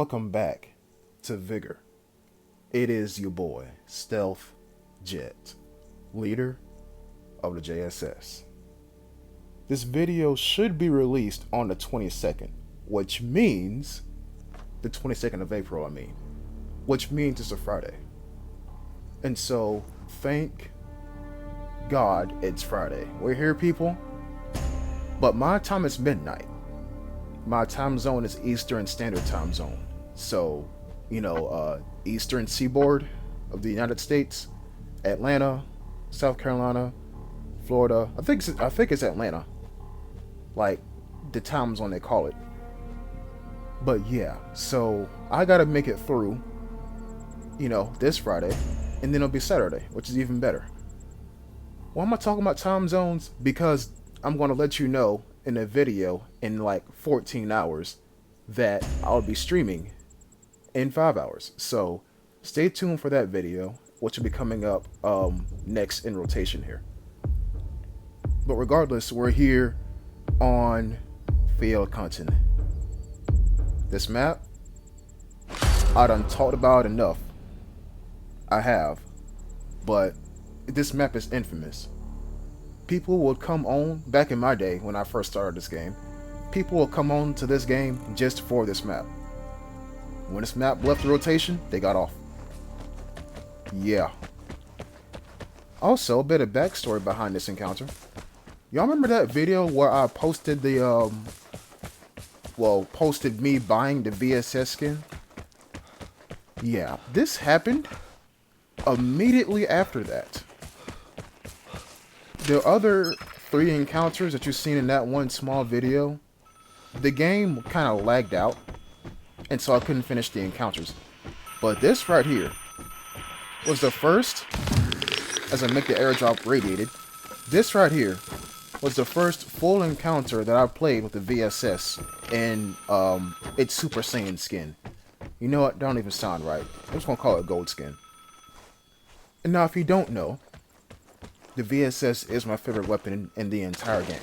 welcome back to Vigor. It is your boy, Stealth Jet, leader of the JSS. This video should be released on the 22nd, which means the 22nd of April, which means it's a Friday. And so, thank God it's Friday. We're here, people, but my time is midnight. My time zone is Eastern Standard Time Zone. So, Eastern Seaboard of the United States, Atlanta, South Carolina, Florida. I think it's Atlanta. Like the time zone they call it. But yeah, so I gotta make it through, this Friday, and then it'll be Saturday, which is even better. Why am I talking about time zones? Because I'm gonna let you know in a video in like 14 hours that I'll be streaming in 5 hours. So stay tuned for that video, which will be coming up next in rotation here. But regardless, we're here on Fjellkanten. This map, I done talked about enough. I have. But this map is infamous. People would come on, back in my day when I first started this game, people will come on to this game just for this map. When this map left the rotation, they got off. Yeah. Also, a bit of backstory behind this encounter. Y'all remember that video where I posted posted me buying the VSS skin? Yeah, this happened immediately after that. The other 3 encounters that you've seen in that one small video, the game kind of lagged out, and so I couldn't finish the encounters. But this right here was the first, as I make the airdrop radiated, this right here was the first full encounter that I played with the VSS and its Super Saiyan skin. You know what? That don't even sound right. I'm just gonna call it gold skin. And now if you don't know, the VSS is my favorite weapon in the entire game.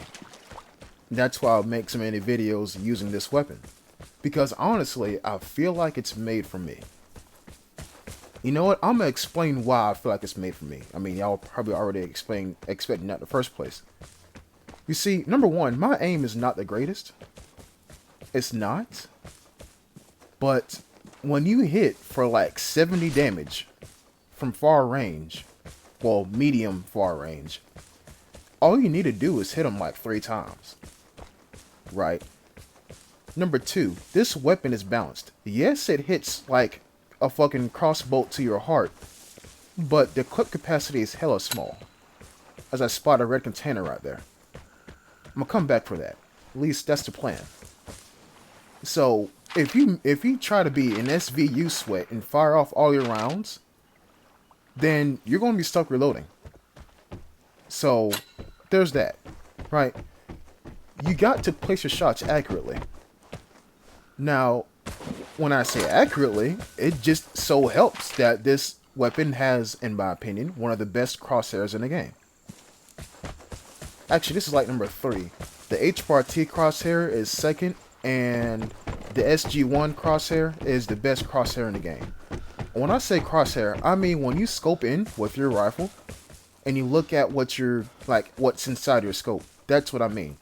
That's why I make so many videos using this weapon. Because honestly, I feel like it's made for me. You know what? I'm going to explain why I feel like it's made for me. I mean, y'all probably already expecting that in the first place. You see, number one, my aim is not the greatest. It's not. But when you hit for like 70 damage from far range, well, medium far range, all you need to do is hit them like 3 times. Right? Number 2, this weapon is balanced. Yes, it hits like a fucking crossbow to your heart, but the clip capacity is hella small. As I spot a red container right there. I'm gonna come back for that. At least that's the plan. So, if you try to be an SVU sweat and fire off all your rounds, then you're going to be stuck reloading. So, there's that, right? You got to place your shots accurately. Now, when I say accurately, it just so helps that this weapon has, in my opinion, one of the best crosshairs in the game. Actually, this is like number 3. The H-bar-T crosshair is second, and the SG-1 crosshair is the best crosshair in the game. When I say crosshair, I mean when you scope in with your rifle and you look at what's inside your scope. That's what I mean.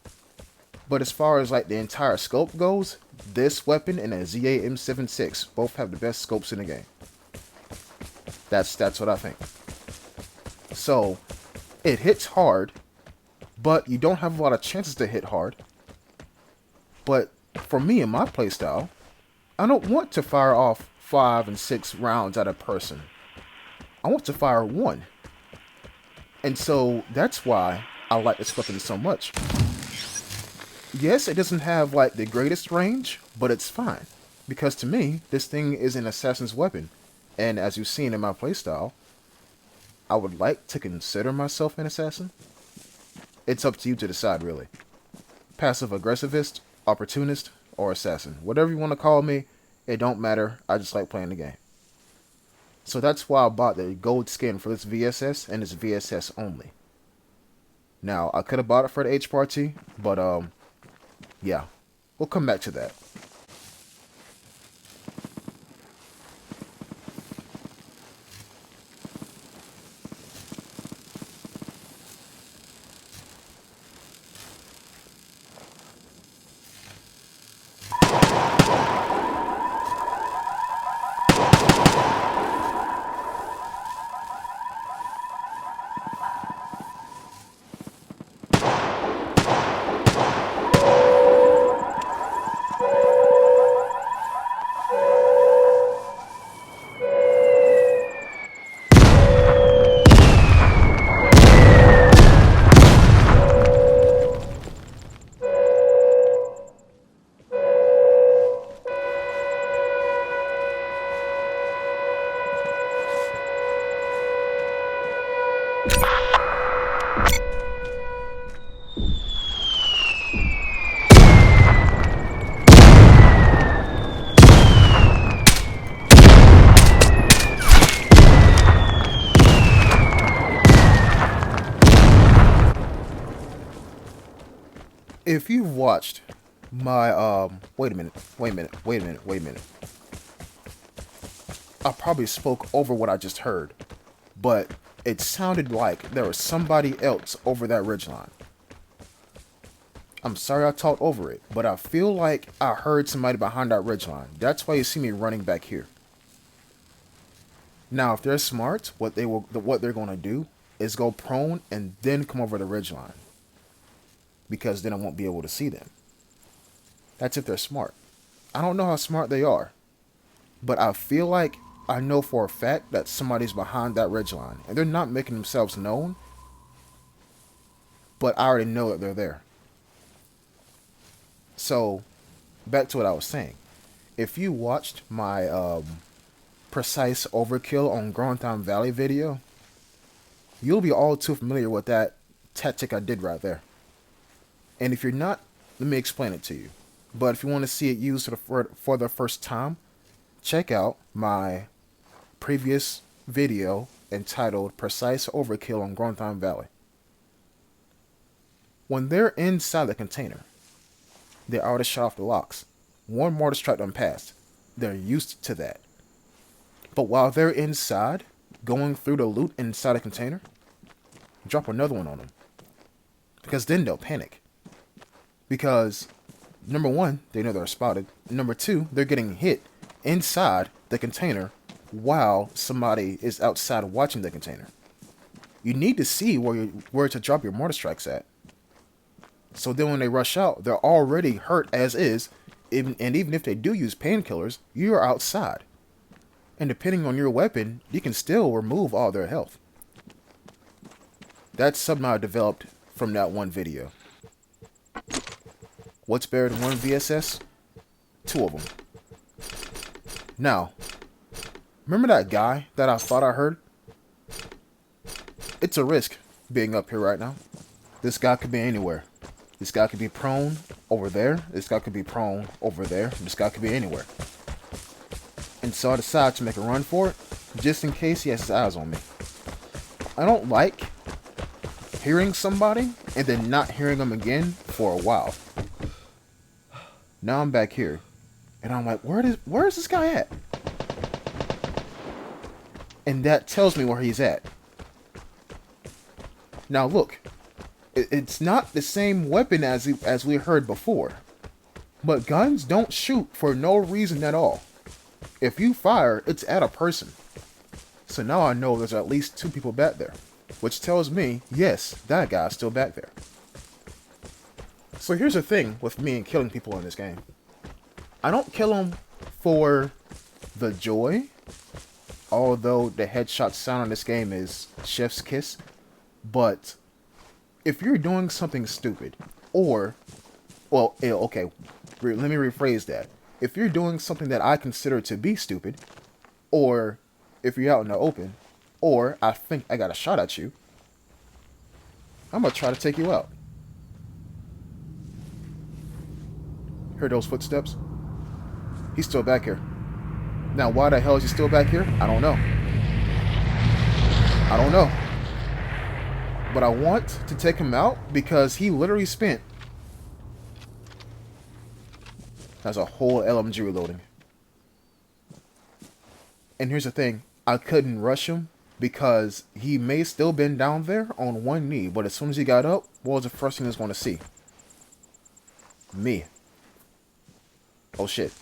But as far as like the entire scope goes, this weapon and a ZA M76 both have the best scopes in the game. That's what I think. So, it hits hard, but you don't have a lot of chances to hit hard. But for me in my playstyle, I don't want to fire off 5 and 6 rounds at a person. I want to fire 1. And so that's why I like this weapon so much. Yes, it doesn't have like the greatest range, but it's fine. Because to me, this thing is an assassin's weapon. And as you've seen in my playstyle, I would like to consider myself an assassin. It's up to you to decide, really. Passive aggressivist, opportunist, or assassin. Whatever you want to call me, it don't matter. I just like playing the game. So that's why I bought the gold skin for this VSS, and it's VSS only. Now, I could have bought it for the H-bar-T, but yeah. We'll come back to that. If you've watched my wait a minute, wait a minute, wait a minute, wait a minute. I probably spoke over what I just heard, but it sounded like there was somebody else over that ridgeline. I'm sorry I talked over it, but I feel like I heard somebody behind that ridgeline. That's why you see me running back here. Now, if they're smart, what they're going to do is go prone and then come over the ridgeline, because then I won't be able to see them. That's if they're smart. I don't know how smart they are, but I feel like I know for a fact that somebody's behind that ridgeline, and they're not making themselves known, but I already know that they're there. So, back to what I was saying. If you watched my precise overkill on Growntime Valley video, you'll be all too familiar with that tactic I did right there. And if you're not, let me explain it to you. But if you want to see it used for the first time, check out my previous video entitled Precise Overkill on Growntime Valley. When they're inside the container, they already shut off the locks. One mortar strike them passed. They're used to that. But while they're inside, going through the loot inside a container, drop another one on them. Because then they'll panic. Because, number one, they know they're spotted. Number two, they're getting hit inside the container while somebody is outside watching the container. You need to see where to drop your mortar strikes at. So then when they rush out, they're already hurt as is, and even if they do use painkillers, you're outside. And depending on your weapon, you can still remove all their health. That's something I developed from that one video. What's better than one VSS? Two of them. Now, remember that guy that I thought I heard? It's a risk being up here right now. This guy could be anywhere. This guy could be prone over there. This guy could be prone over there. This guy could be anywhere. And so I decided to make a run for it, just in case he has his eyes on me. I don't like hearing somebody and then not hearing them again for a while. Now I'm back here, and I'm like, where is this guy at? And that tells me where he's at. Now look. It's not the same weapon as we heard before. But guns don't shoot for no reason at all. If you fire, it's at a person. So now I know there's at least two people back there. Which tells me, yes, that guy's still back there. So here's the thing with me and killing people in this game. I don't kill them for the joy. Although the headshot sound in this game is chef's kiss. But if you're doing something stupid, or, well, okay, let me rephrase that. If you're doing something that I consider to be stupid, or if you're out in the open, or I think I got a shot at you, I'm going to try to take you out. Heard those footsteps? He's still back here. Now, why the hell is he still back here? I don't know. I don't know. But I want to take him out because he literally spent... That's a whole LMG reloading. And here's the thing. I couldn't rush him because he may still been down there on one knee. But as soon as he got up, what was the first thing he was going to see? Me. Oh shit.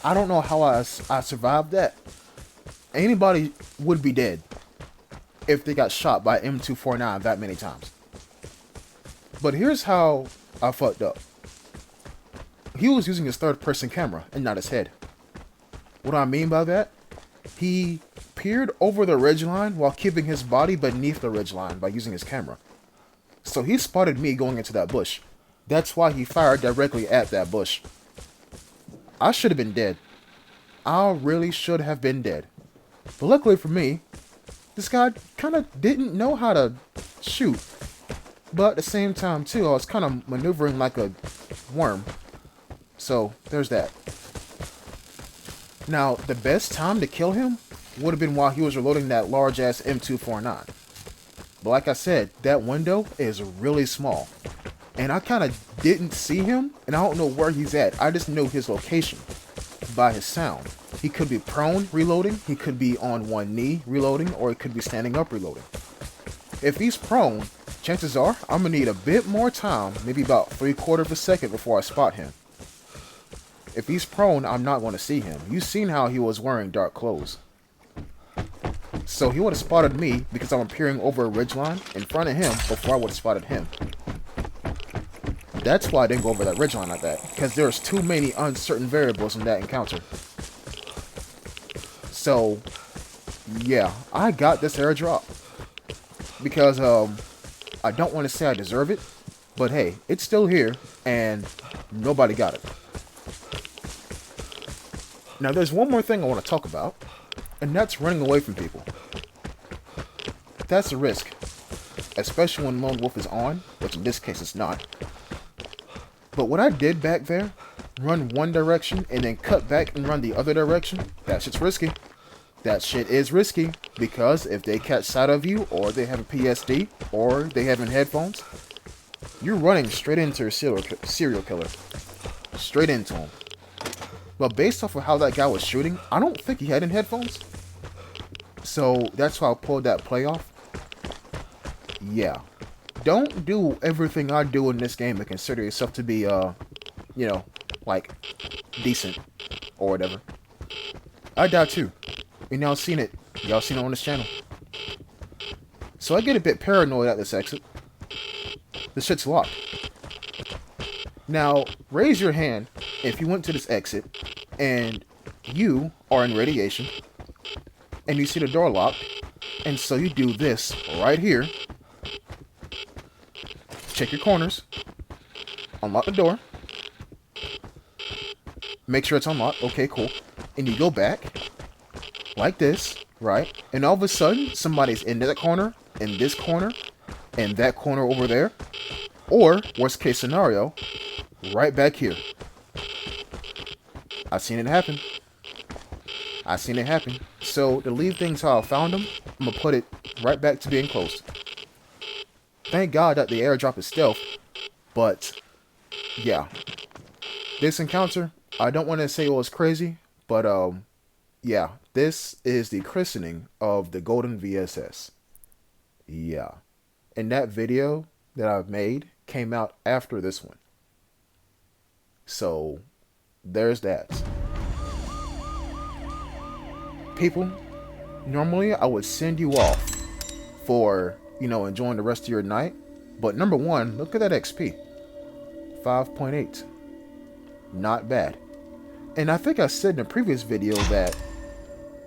I don't know how I survived that. Anybody would be dead if they got shot by M249 that many times. But here's how I fucked up. He was using his third-person camera and not his head. What do I mean by that? He peered over the ridgeline while keeping his body beneath the ridgeline by using his camera. So he spotted me going into that bush. That's why he fired directly at that bush. I should have been dead. I really should have been dead. But luckily for me, this guy kind of didn't know how to shoot. But at the same time, too, I was kind of maneuvering like a worm. So, there's that. Now, the best time to kill him would have been while he was reloading that large-ass M249. But like I said, that window is really small. And I kind of didn't see him, and I don't know where he's at. I just know his location by his sound. He could be prone reloading, he could be on one knee reloading, or he could be standing up reloading. If he's prone, chances are I'm going to need a bit more time, maybe about 3/4 of a second before I spot him. If he's prone, I'm not going to see him. You've seen how he was wearing dark clothes. So he would have spotted me because I'm appearing over a ridgeline in front of him before I would have spotted him. That's why I didn't go over that ridgeline like that, because there's too many uncertain variables in that encounter. So, yeah, I got this airdrop because I don't want to say I deserve it, but hey, it's still here and nobody got it. Now, there's one more thing I want to talk about, and that's running away from people. That's a risk, especially when Lone Wolf is on, which in this case it's not. But what I did back there, run one direction and then cut back and run the other direction, that shit's risky. That shit is risky, because if they catch sight of you, or they have a PSD, or they have in headphones, you're running straight into a serial killer. Straight into him. But based off of how that guy was shooting, I don't think he had in headphones. So that's why I pulled that play off. Yeah. Don't do everything I do in this game and consider yourself to be, you know, like, decent, or whatever. I die too. And y'all seen it. Y'all seen it on this channel. So I get a bit paranoid at this exit. This shit's locked. Now, raise your hand if you went to this exit and you are in radiation and you see the door locked, and so you do this right here. Check your corners. Unlock the door. Make sure it's unlocked. Okay, cool. And you go back like this, right? And all of a sudden, somebody's in that corner, in this corner, and that corner over there. Or, worst case scenario, right back here. I've seen it happen. I've seen it happen. So, to leave things how I found them, I'm going to put it right back to being closed. Thank God that the airdrop is stealth, but, yeah. This encounter, I don't want to say it was crazy, but, yeah. This is the christening of the Golden VSS. Yeah. And that video that I've made came out after this one. So, there's that. People, normally I would send you off for, you know, enjoying the rest of your night. But number one, look at that XP. 5.8. Not bad. And I think I said in a previous video that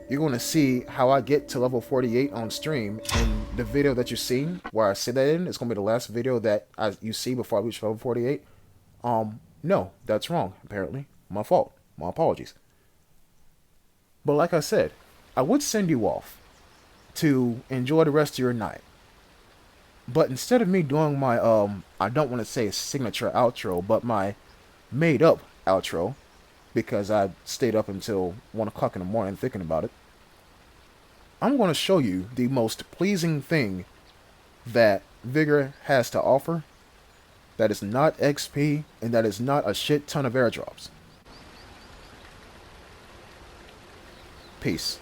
you're going to see how I get to level 48 on stream. And the video that you're seeing, where I say that in, is going to be the last video that you see before I reach level 48. No, that's wrong, apparently. My fault. My apologies. But like I said, I would send you off to enjoy the rest of your night. But instead of me doing my, I don't want to say signature outro, but my made up outro, because I stayed up until 1 o'clock in the morning thinking about it, I'm going to show you the most pleasing thing that Vigor has to offer that is not XP and that is not a shit ton of airdrops. Peace.